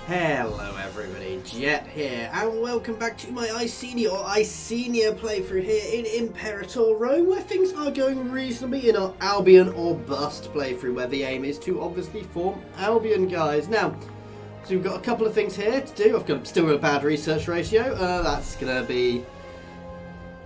Hello everybody, Jet here, and welcome back to my Iceni or Icenia playthrough here in Imperator Rome, where things are going reasonably in our Albion or Bust playthrough, where the aim is to obviously form Albion, guys. Now, so we've got a couple of things here to do. Still got a bad research ratio. That's gonna be,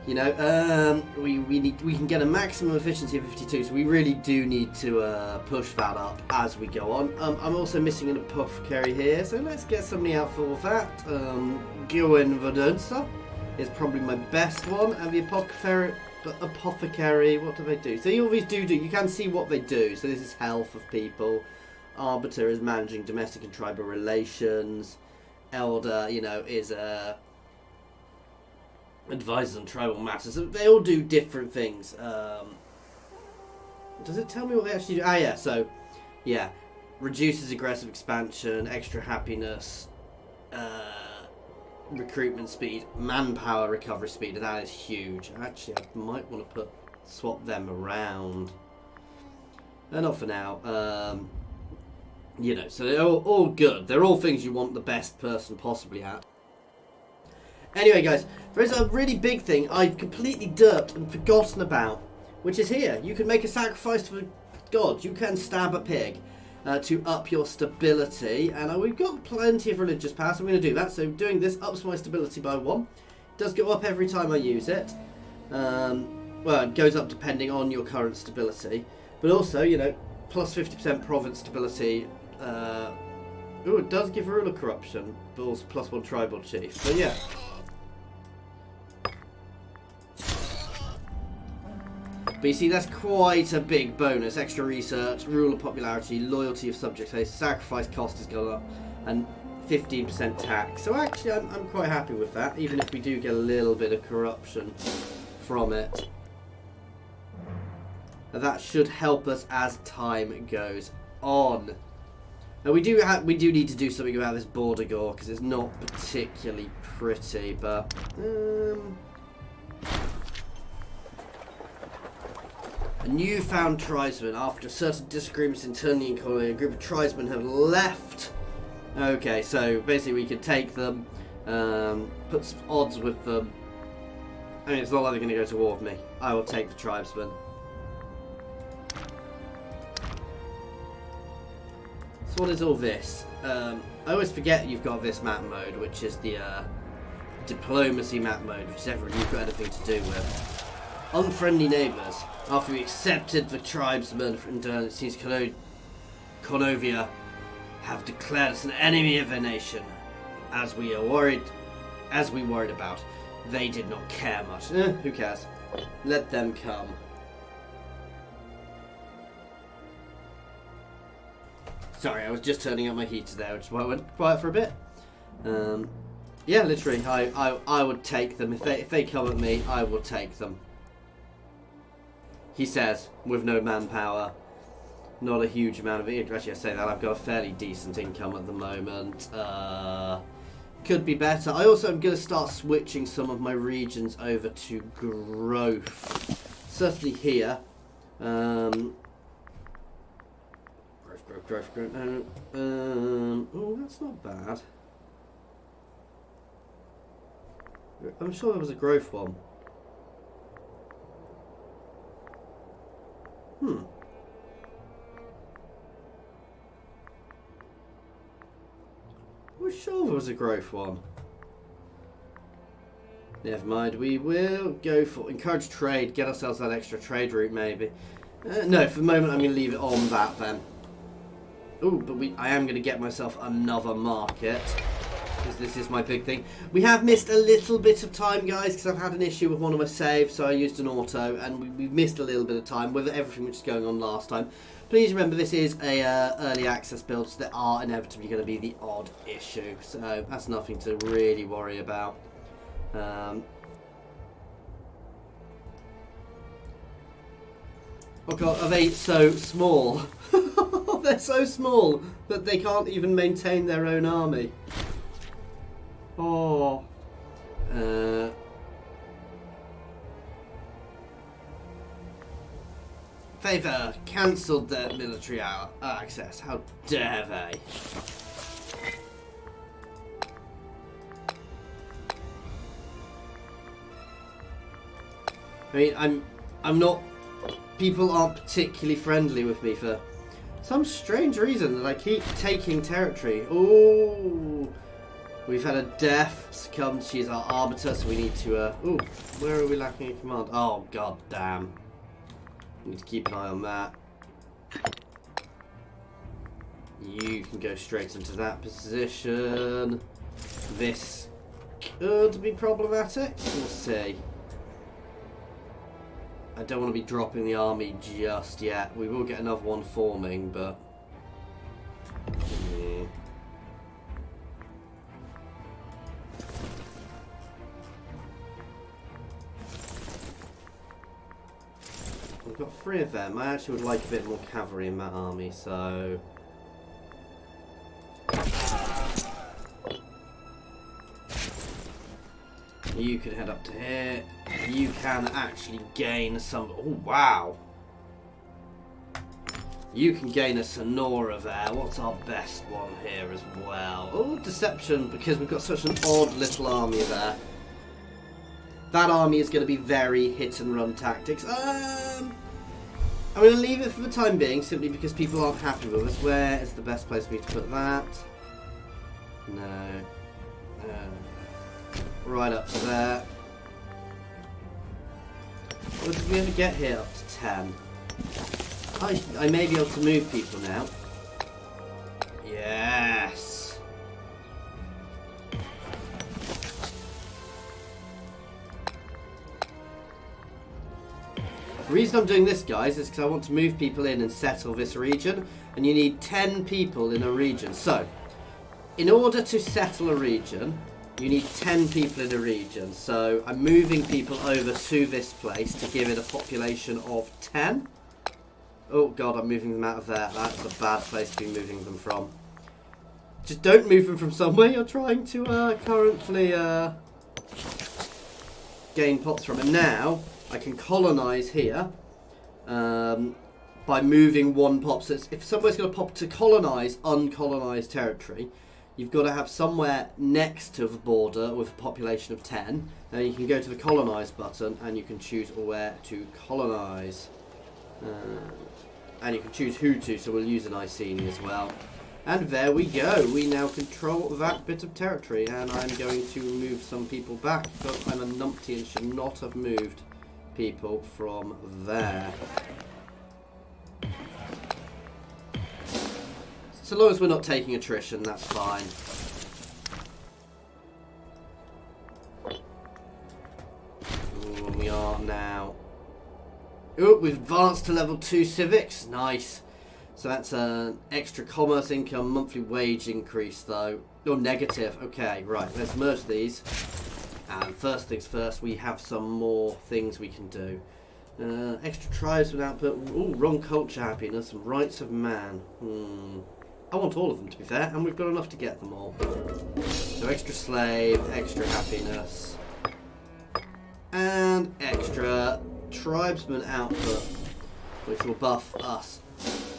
you know, we can get a maximum efficiency of 52, so we really do need to push that up as we go on. I'm also missing an apothecary here, so let's get somebody out for that. Gwen Verdunster is probably my best one, and the apothecary, what do they do? So you always do, you can see what they do. So this is health of people. Arbiter is managing domestic and tribal relations. Elder, you know, is advisors on tribal matters. So they all do different things. Does it tell me what they actually do? Ah, yeah. So, yeah, reduces aggressive expansion, extra happiness, recruitment speed, manpower recovery speed. And that is huge. Actually, I might want to swap them around. Not for now. You know, so they're all good. They're all things you want the best person possibly at. Anyway, guys, there is a really big thing I've completely derped and forgotten about, which is here. You can make a sacrifice for God. You can stab a pig to up your stability. And we've got plenty of religious power, so I'm going to do that. So doing this ups my stability by 1. It does go up every time I use it. Well, it goes up depending on your current stability. But also, you know, plus 50% province stability. Oh, it does give ruler corruption, but also plus 1 tribal chief. But yeah. But you see, that's quite a big bonus. Extra research, ruler popularity, loyalty of subjects, sacrifice cost has gone up, and 15% tax. So actually, I'm quite happy with that, even if we do get a little bit of corruption from it. And that should help us as time goes on. Now we do need to do something about this border gore, because it's not particularly pretty, but a newfound tribesman. After certain disagreements internally in colony, a group of tribesmen have left. Okay, so basically we could take them, put some odds with them. I mean, it's not like they're going to go to war with me. I will take the tribesmen. So what is all this? I always forget you've got this map mode, which is the diplomacy map mode, which is everything you've got anything to do with. Unfriendly neighbours. After we accepted the tribesmen from Dern, it seems Cornovia have declared us an enemy of their nation. As we worried about, they did not care much. Who cares? Let them come. Sorry, I was just turning up my heater there, which is why I went quiet for a bit. Yeah, literally, I would take them. If they come at me, I will take them. He says, with no manpower, not a huge amount of income. Actually, I say that, I've got a fairly decent income at the moment. Could be better. I also am going to start switching some of my regions over to growth. Certainly here. Growth. Oh, that's not bad. I'm sure there was a growth one. I'm sure there was a growth one. Never mind, we will go for encourage trade, get ourselves that extra trade route maybe. No, for the moment I'm going to leave it on that then. Ooh, but I am going to get myself another market, because this is my big thing. We have missed a little bit of time, guys, because I've had an issue with one of my saves, so I used an auto, and we've missed a little bit of time with everything which was going on last time. Please remember, this is a early access build, so there are inevitably going to be the odd issue, so that's nothing to really worry about. Oh god, are they so small? They're so small that they can't even maintain their own army. Oh. They've cancelled their military access. How dare they? mean, I'm not. People aren't particularly friendly with me for some strange reason that I keep taking territory. Ooh, we've had a death succumb. She's our arbiter, so we need to. Ooh, where are we lacking a command? Oh god damn! Need to keep an eye on that. You can go straight into that position. This could be problematic. We'll see. I don't want to be dropping the army just yet. We will get another one forming, but... yeah. We've got 3 of them. I actually would like a bit more cavalry in that army, so... you can head up to here. You can actually gain some... oh, wow. You can gain a Sonora there. What's our best one here as well? Oh, Deception, because we've got such an odd little army there. That army is going to be very hit-and-run tactics. I'm going to leave it for the time being, simply because people aren't happy with us. Where is the best place for me to put that? No. Right up to there. What did we ever get here? Up to 10. I may be able to move people now. Yes. The reason I'm doing this, guys, is because I want to move people in and settle this region. And you need 10 people in a region. So, in order to settle a region... you need 10 people in a region, so I'm moving people over to this place to give it a population of 10. Oh god, I'm moving them out of there. That's a bad place to be moving them from. Just don't move them from somewhere you're trying to currently gain pots from. And now I can colonise here by moving one pop. So if somewhere's going to pop to colonise uncolonised territory, you've got to have somewhere next to the border with a population of 10. Now you can go to the colonise button and you can choose where to colonise. And you can choose who to, so we'll use an Iceni as well. And there we go. We now control that bit of territory, and I'm going to move some people back because I'm a numpty and should not have moved people from there. So long as we're not taking attrition, that's fine. Ooh, we are now. Ooh, we've advanced to level 2 civics. Nice. So that's an extra commerce income, monthly wage increase though. Oh, negative. Okay, right. Let's merge these. And first things first, we have some more things we can do. Extra tribes with output. Ooh, wrong culture happiness and rights of man. I want all of them, to be fair, and we've got enough to get them all. So extra slave, extra happiness, and extra tribesman output, which will buff us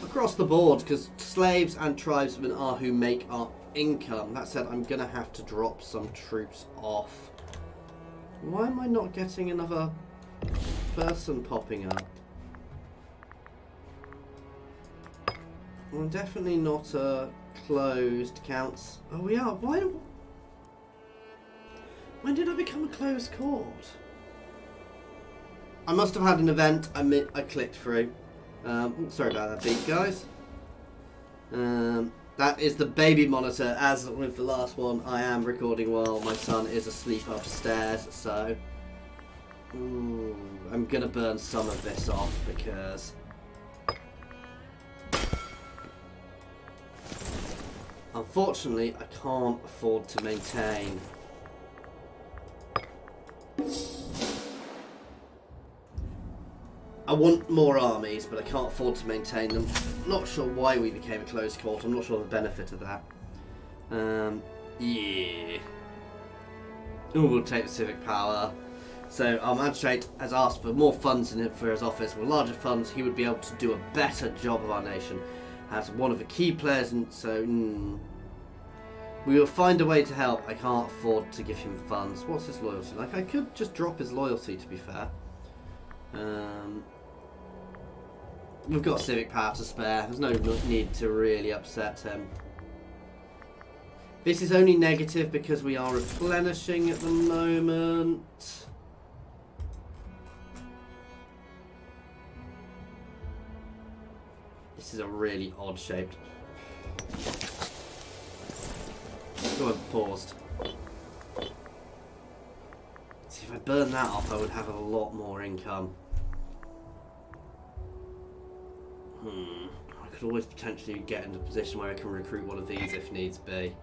across the board, because slaves and tribesmen are who make our income. That said, I'm going to have to drop some troops off. Why am I not getting another person popping up? Well, definitely not closed counts. Oh, we are. Why? When did I become a closed court? I must have had an event. I clicked through. Sorry about that beat, guys. That is the baby monitor. As with the last one, I am recording while my son is asleep upstairs. So, ooh, I'm gonna burn some of this off because. Unfortunately, I can't afford to maintain. I want more armies, but I can't afford to maintain them. Not sure why we became a closed court. I'm not sure the benefit of that. Yeah. Ooh, we'll take the civic power. So our magistrate has asked for more funds in it for his office. With larger funds, he would be able to do a better job of our nation. As one of the key players, and so we will find a way to help. I can't afford to give him funds. What's his loyalty like? I could just drop his loyalty, to be fair. We've got civic power to spare. There's no need to really upset him. This is only negative because we are replenishing at the moment. This is a really odd shaped. Go on, paused. See, if I burn that off, I would have a lot more income. I could always potentially get into a position where I can recruit one of these if needs be.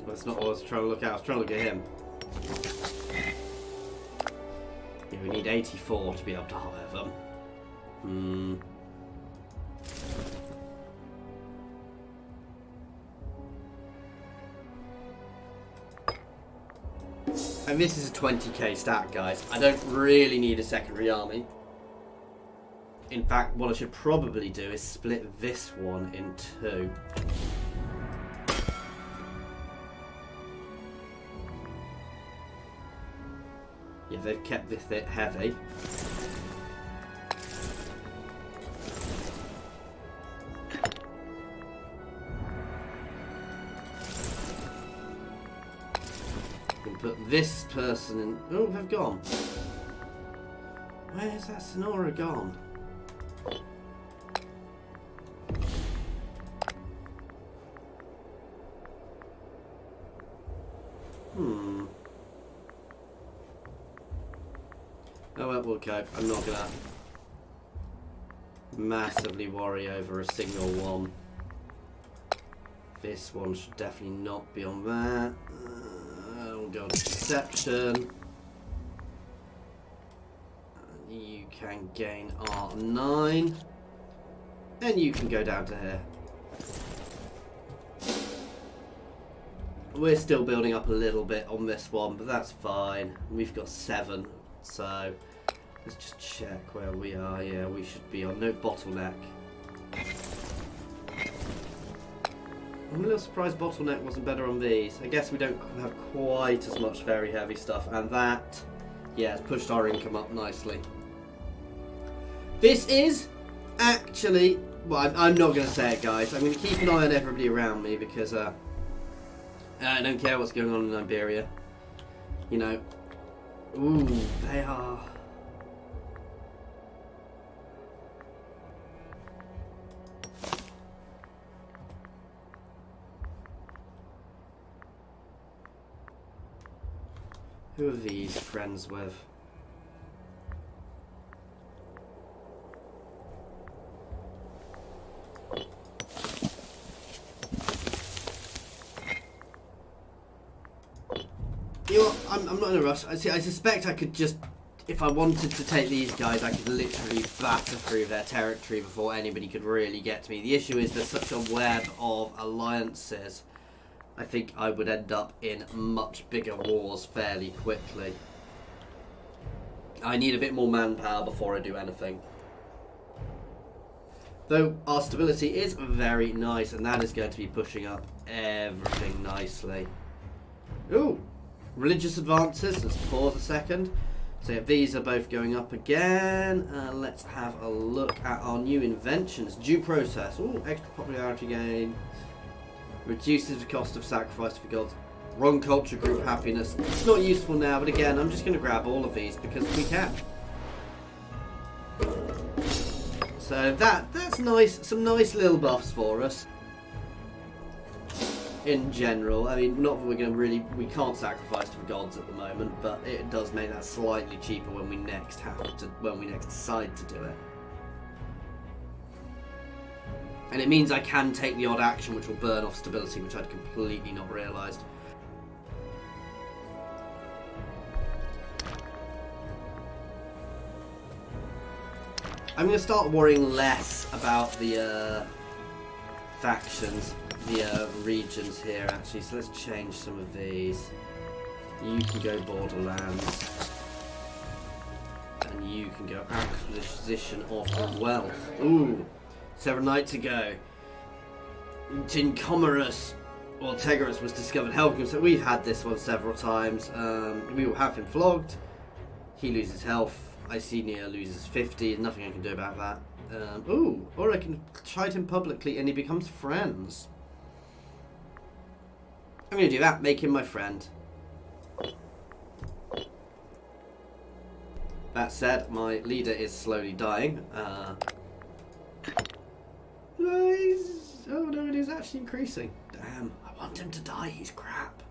That's not what I was trying to look at. I was trying to look at him. Yeah, we need 84 to be able to hire them. And this is a 20k stat, guys. I don't really need a secondary army. In fact, what I should probably do is split this one in two. Yeah, they've kept this bit heavy. Put this person in. Oh, they've gone. Where's that Sonora gone? Oh well, we'll cope. I'm not gonna massively worry over a single one. This one should definitely not be on that. We'll go to Deception. You can gain R9. And you can go down to here. We're still building up a little bit on this one, but that's fine. We've got 7, so let's just check where we are. Yeah, we should be on no bottleneck. I'm a little surprised bottleneck wasn't better on these. I guess we don't have quite as much very heavy stuff, and that, yeah, has pushed our income up nicely. This is actually, well, I'm not going to say it, guys. I'm going to keep an eye on everybody around me because I don't care what's going on in Iberia. You know, ooh, they are. Who are these friends with? You know what? I'm not in a rush. I suspect I could just, if I wanted to take these guys, I could literally batter through their territory before anybody could really get to me. The issue is there's such a web of alliances. I think I would end up in much bigger wars fairly quickly. I need a bit more manpower before I do anything. Though our stability is very nice, and that is going to be pushing up everything nicely. Ooh, religious advances. Let's pause a second. So yeah, these are both going up again. Let's have a look at our new inventions. Due process. Ooh, extra popularity gain. Reduces the cost of sacrifice for gods. Wrong culture group happiness. It's not useful now, but again, I'm just going to grab all of these because we can. So that's nice. Some nice little buffs for us. In general, I mean, not that we're going to really, we can't sacrifice to the gods at the moment, but it does make that slightly cheaper when we next decide to do it. And it means I can take the odd action which will burn off stability, which I'd completely not realised. I'm going to start worrying less about the factions, the regions here actually. So let's change some of these. You can go Borderlands. And you can go Acquisition of Wealth. Ooh! 7 nights ago. Tincomerus or Tegerus was discovered helping him. So we've had this one several times. We will have him flogged. He loses health. Icenia loses 50. Nothing I can do about that. Ooh, or I can chide him publicly and he becomes friends. I'm going to do that. Make him my friend. That said, my leader is slowly dying. Oh no, it is actually increasing. Damn, I want him to die. He's crap.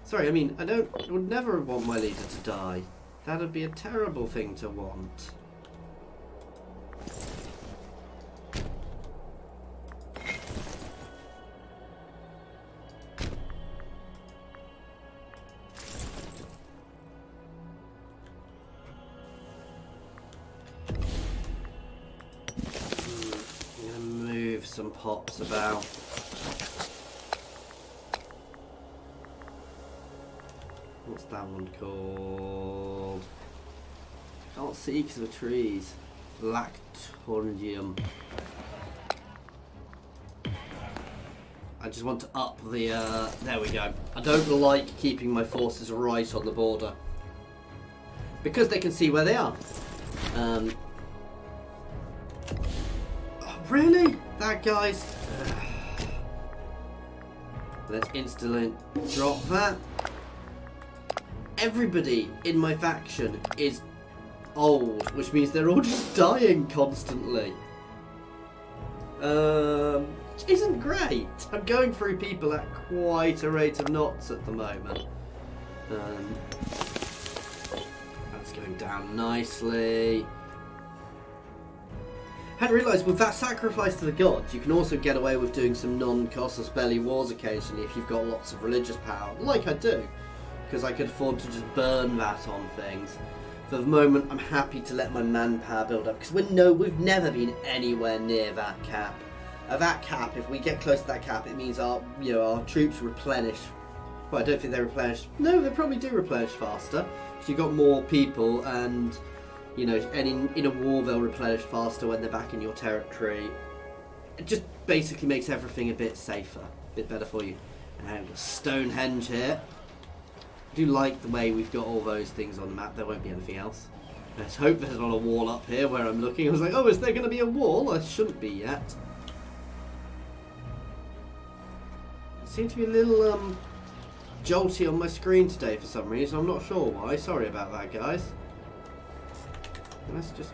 Sorry, I mean, I would never want my leader to die. That would be a terrible thing to want. Some pops about. What's that one called? Can't see because of the trees. Lactornium. I just want to up the. There we go. I don't like keeping my forces right on the border because they can see where they are. Really? That guy's... Let's instantly drop that. Everybody in my faction is old, which means they're all just dying constantly. Isn't great. I'm going through people at quite a rate of knots at the moment. That's going down nicely. Hadn't realised with that sacrifice to the gods, you can also get away with doing some non-casus belli wars occasionally if you've got lots of religious power, like I do, because I could afford to just burn that on things. For the moment, I'm happy to let my manpower build up because we've never been anywhere near that cap. At that cap, if we get close to that cap, it means our troops replenish. Well, I don't think they replenish. No, they probably do replenish faster because you've got more people and. And in a war they'll replenish faster when they're back in your territory. It just basically makes everything a bit safer, a bit better for you. And Stonehenge here. I do like the way we've got all those things on the map. There won't be anything else. Let's hope there's not a wall up here where I'm looking. I was like, oh, is there going to be a wall? I shouldn't be yet. It seems to be a little jolty on my screen today for some reason. I'm not sure why. Sorry about that, guys. Let's just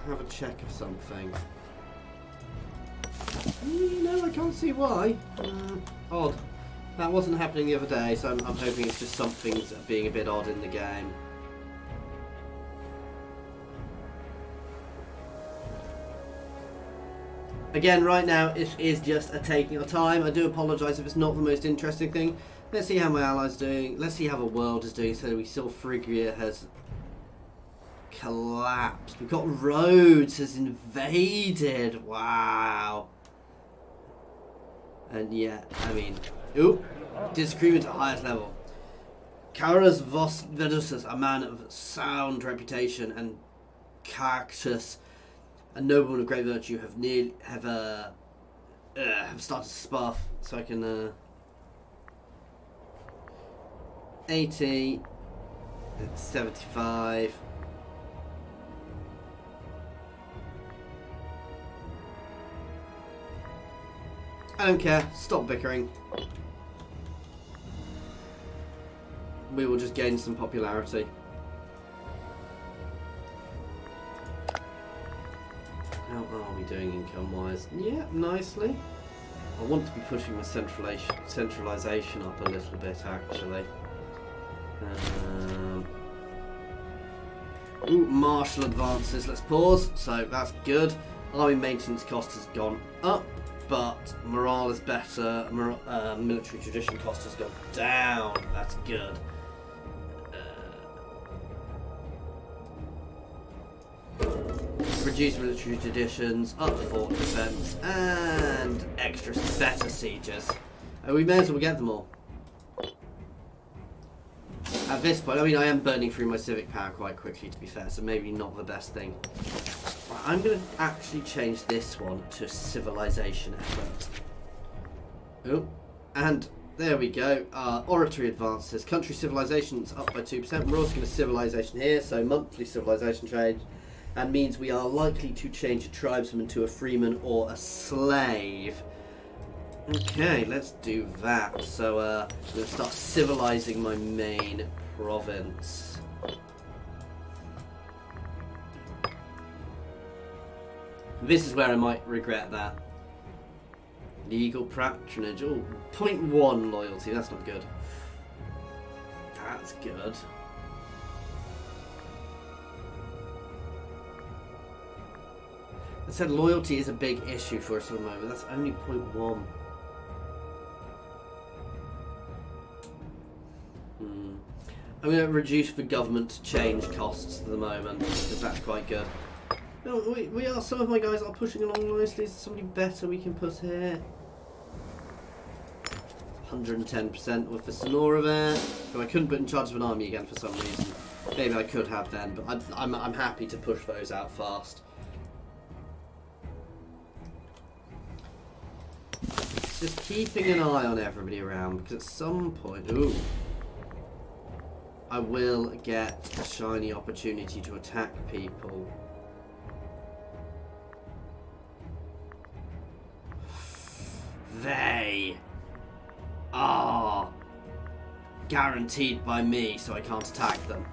have a check of something. No, I can't see why. Odd. That wasn't happening the other day, so I'm hoping it's just something being a bit odd in the game. Again, right now, it is just a taking of time. I do apologise if it's not the most interesting thing. Let's see how my allies are doing. Let's see how the world is doing. So we saw Phrygia has... collapsed. We've got Rhodes has invaded. Wow. And yeah, I mean, disagreement at highest level. Carus Vos Vedussus, a man of sound reputation, and Cactus, a nobleman of great virtue, have started to sparf. So I can 80, 75. I don't care. Stop bickering. We will just gain some popularity. How are we doing income-wise? Yeah, nicely. I want to be pushing my centralisation up a little bit, actually. Martial advances. Let's pause. So that's good. Army maintenance cost has gone up. But morale is better. Military tradition cost has gone down. That's good. Reduce military traditions, up to 4%, and extra better sieges. We may as well get them all. At this point, I mean, I am burning through my civic power quite quickly, to be fair, so maybe not the best thing. I'm going to actually change this one to civilization effort. Oh, and there we go. Oratory advances. Country civilization's up by 2%. We're also going to civilization here, so monthly civilization change, and means we are likely to change a tribesman to a freeman or a slave. Okay, let's do that. So I'm going to start civilizing my main province. This is where I might regret that. Legal patronage. Oh, 0.1 loyalty. That's not good. That's good. I said loyalty is a big issue for us at the moment. That's only 0.1. I'm going to reduce the government to change costs at the moment, because that's quite good. No, we are. Some of my guys are pushing along nicely. Is there somebody better we can put here? 110% with the Sonora there, who I couldn't put in charge of an army again for some reason. Maybe I could have then, but I'm happy to push those out fast. Just keeping an eye on everybody around, because at some point, ooh, I will get a shiny opportunity to attack people. They are guaranteed by me, so I can't attack them.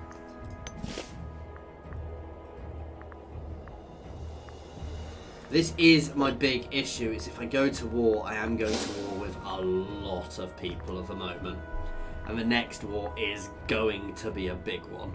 This is my big issue, is if I go to war, I am going to war with a lot of people at the moment. And the next war is going to be a big one.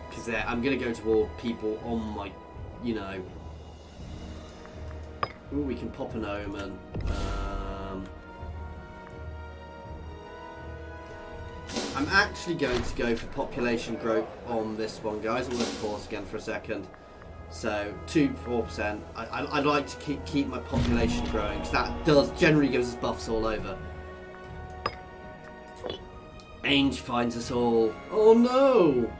Because I'm going to go to war with people on my, you know... Ooh, we can pop an omen. I'm actually going to go for population growth on this one, guys. I'm going to pause again for a second. So 4%. I'd like to keep my population growing, because that generally gives us buffs all over. Ainge finds us all. Oh no!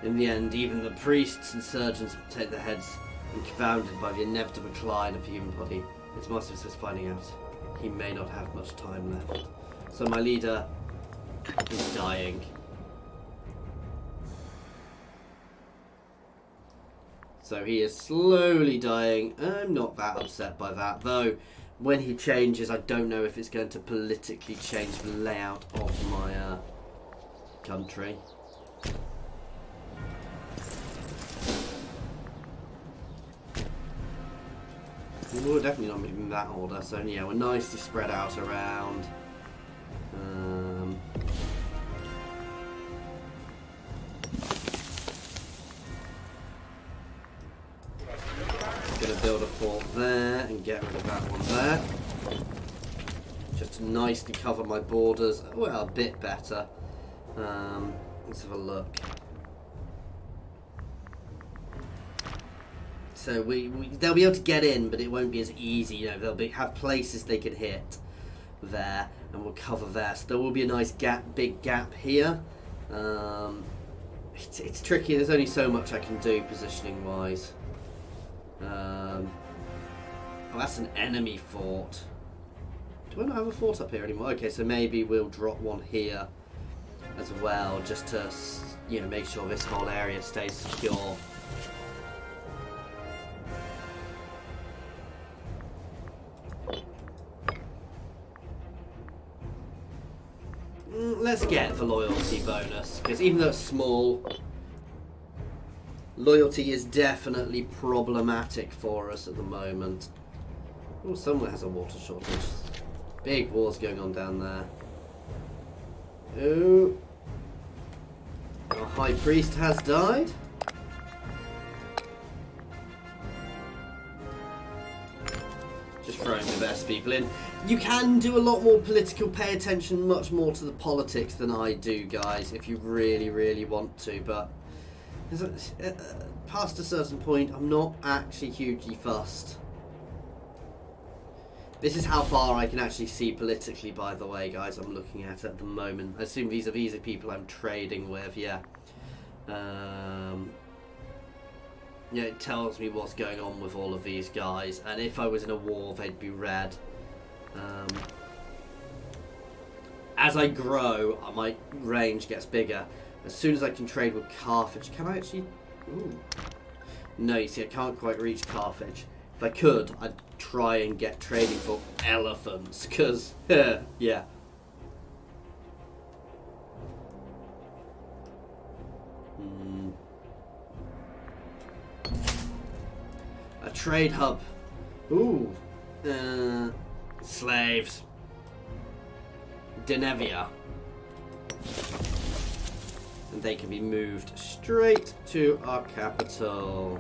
In the end, even the priests and surgeons take their heads, and confounded by the inevitable decline of the human body. It's Masters is finding out he may not have much time left. So my leader is dying. So he is slowly dying. I'm not that upset by that, though when he changes, I don't know if it's going to politically change the layout of my country. We're definitely not moving in that order, so yeah, we're nicely spread out around. Gonna build a fort there and get rid of that one there. Just to nicely cover my borders. Well, a bit better. Let's have a look. So they'll be able to get in, but it won't be as easy. You know, they'll have places they can hit there, and we'll cover there. So there will be a nice big gap here. It's tricky. There's only so much I can do positioning wise. Oh, that's an enemy fort. Do I not have a fort up here anymore? Okay, so maybe we'll drop one here as well, just to, you know, make sure this whole area stays secure. Let's get the loyalty bonus, because even though it's small, loyalty is definitely problematic for us at the moment. Oh, somewhere has a water shortage. Big wars going on down there. Oh, our high priest has died. Just throwing the best people in. You can do a lot more political, pay attention much more to the politics than I do, guys, if you really, really want to, but past a certain point, I'm not actually hugely fussed. This is how far I can actually see politically, by the way, guys. I'm looking at the moment. I assume these are people I'm trading with, yeah. Yeah, it tells me what's going on with all of these guys. And if I was in a war, they'd be red. As I grow, my range gets bigger. As soon as I can trade with Carthage, can I actually... Ooh. No, you see, I can't quite reach Carthage. If I could, I'd try and get trading for elephants, because, yeah. A trade hub. Ooh. Slaves. Denevia. And they can be moved straight to our capital.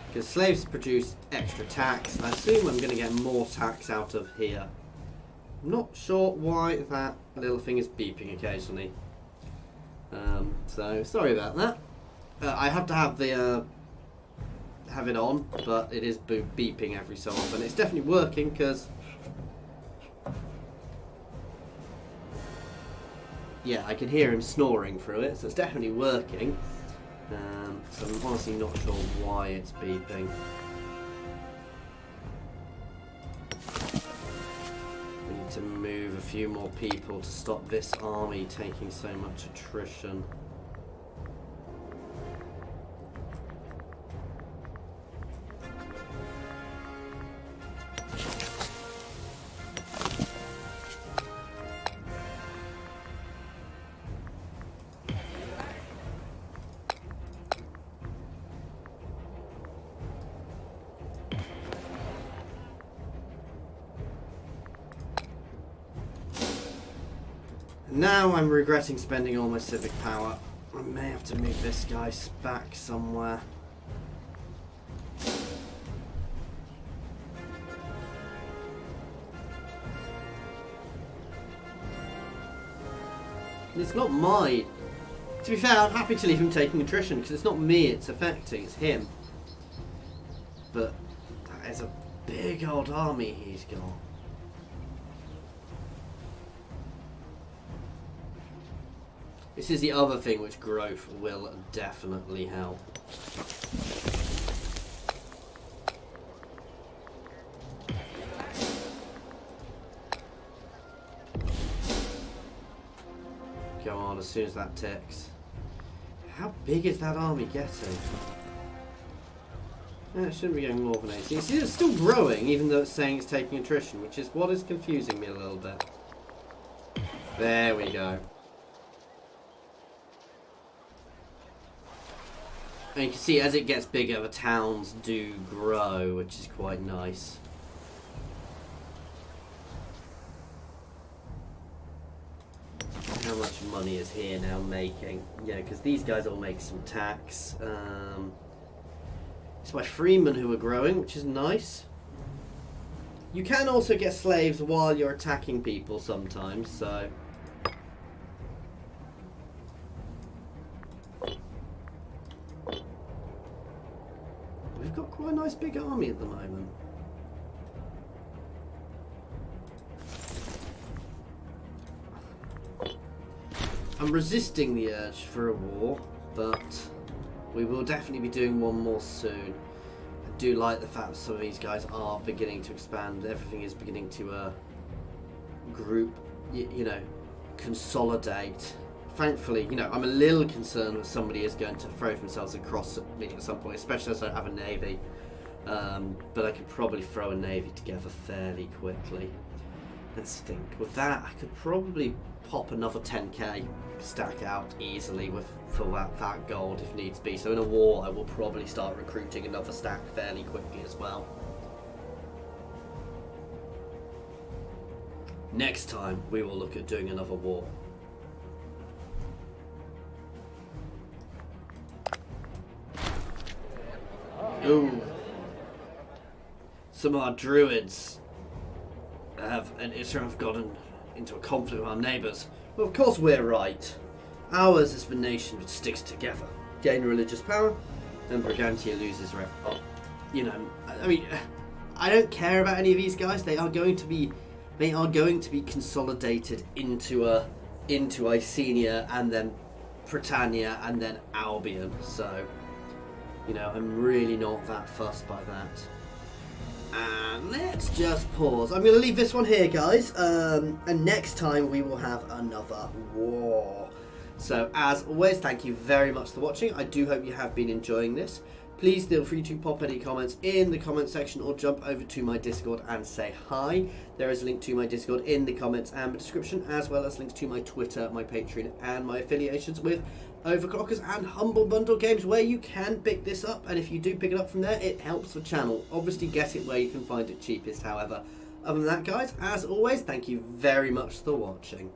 Because slaves produce extra tax. I assume I'm going to get more tax out of here. I'm not sure why that little thing is beeping occasionally. So sorry about that. I have to have the have it on, but it is beeping every so often. It's definitely working because yeah, I can hear him snoring through it, so it's definitely working. So I'm honestly not sure why it's beeping. We need to move a few more people to stop this army taking so much attrition. Now I'm regretting spending all my civic power. I may have to move this guy back somewhere. It's not my... To be fair, I'm happy to leave him taking attrition because it's not me it's affecting, it's him. But that is a big old army he's got. This is the other thing which growth will definitely help. Go on, as soon as that ticks. How big is that army getting? Yeah, it shouldn't be going more than 80. You see, it's still growing, even though it's saying it's taking attrition, which is what is confusing me a little bit. There we go. And you can see as it gets bigger, the towns do grow, which is quite nice. How much money is here now making? Yeah, because these guys all make some tax. It's my freemen who are growing, which is nice. You can also get slaves while you're attacking people sometimes, so... We've got quite a nice big army at the moment. I'm resisting the urge for a war, but we will definitely be doing one more soon. I do like the fact that some of these guys are beginning to expand. Everything is beginning to group, you know, consolidate. Thankfully, you know, I'm a little concerned that somebody is going to throw themselves across at me at some point, especially as I have a navy. But I could probably throw a navy together fairly quickly. Let's think. With that, I could probably pop another 10k stack out easily for that gold if needs be. So in a war, I will probably start recruiting another stack fairly quickly as well. Next time, we will look at doing another war. Ooh. Some of our druids have gotten into a conflict with our neighbours. Well, of course we're right. Ours is the nation that sticks together. Gain religious power. then Brigantia loses you know, I mean, I don't care about any of these guys. They are going to be consolidated into Icenia and then Britannia and then Albion. So, you know, I'm really not that fussed by that. And let's just pause. I'm going to leave this one here, guys. And next time we will have another war. So, as always, thank you very much for watching. I do hope you have been enjoying this. Please feel free to pop any comments in the comment section or jump over to my Discord and say hi. There is a link to my Discord in the comments and the description, as well as links to my Twitter, my Patreon, and my affiliations with Overclockers and Humble Bundle Games, where you can pick this up. And if you do pick it up from there, it helps the channel. Obviously, get it where you can find it cheapest, however. Other than that, guys, as always, thank you very much for watching.